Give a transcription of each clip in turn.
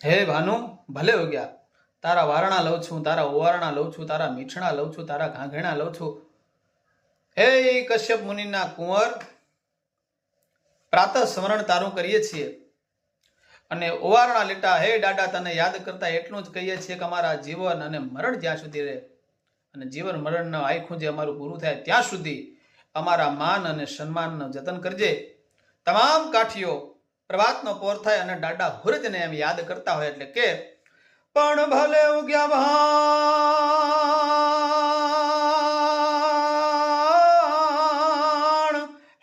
હે ભાનુ, ભલે હો ગયા. તારા વારણા લઉં છું, તારા ઓવારણા લઉં છું, તારા મીઠણા લઉં છું, તારા ઘાઘેણા લઉં છું. હે કશ્યપ મુનિના કુંવર, પ્રાતઃ સ્મરણ તારું કરીએ છીએ અને ઓવારણા લેટા હે દાદા તને યાદ કરતા એટલું જ કહીએ છીએ કે અમારા જીવન અને મરણ જ્યાં સુધી રહે અને જીવન મરણનું આખું જે અમારું પૂરું થાય ત્યાં સુધી અમારા માન અને સન્માનનું જતન કરજે. તમામ કાઠીઓ પ્રભાતનો પોર થાય અને દાદા હુરજને એમ યાદ કરતા હોય એટલે કે પણ ભલે ઉગ્યા ભાણ,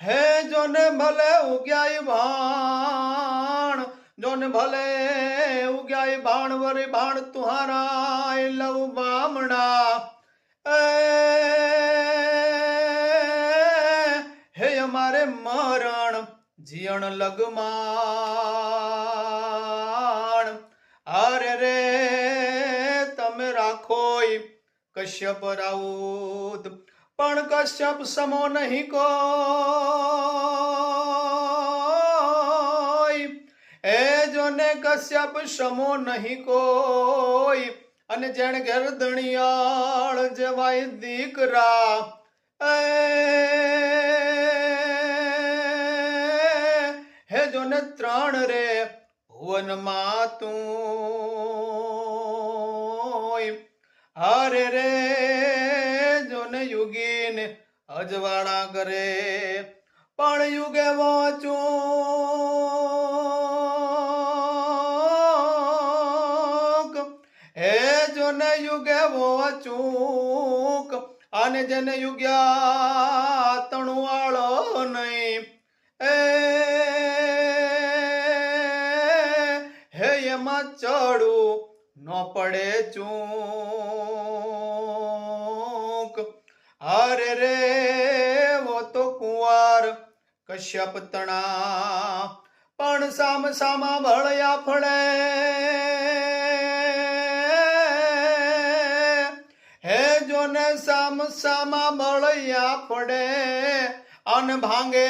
હે જોને ભલે ઉગ્યા ભાણ, જોને ભલે ઉગ્યા ભાણ વરે ભાણ તુહારા લવ બામણા. હે અમારે મરણ જીણ લગમાણ. અરે રે તમે રાખો કશ્યપ રાઉત, પણ કશ્યપ સમો નહીં કોઈ. એ જોને કશ્યપ સમો નહીં કોઈ અને જેણ ગરદણિયાળ જેવાય દીકરા. હે જોને ત્રણ રે ભુવન માતું. હરે રે જોને યુગીન અજવાળા કરે પણ યુગે વોચૂક. હે જોને યુગે વોચૂક અને જેને યુગ્યા તણુવાળો નહીં. હે એમાં ચડું ન પડે ચૂક. અરે રે વો તો કુંવાર કશ્યપ તણા પણ સામ સામા ભળ્યા ફળે. હે જોને સામ સામા ભળ્યા ફળે અન ભાંગે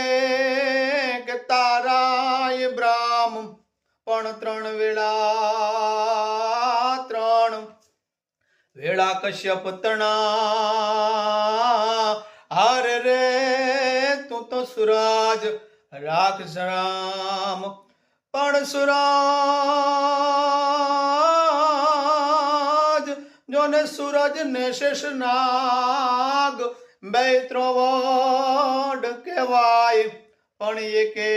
કે તારાય બ્રાહ્મ પણ ત્રણ વેળા કશ્યપ તણા. હારે રે તું તો સુરાજ રાખ રામ પણ સુરાજ જોને સૂરજ ને શેષ નાગ બે ત્રોવડ કહેવાય પણ એકે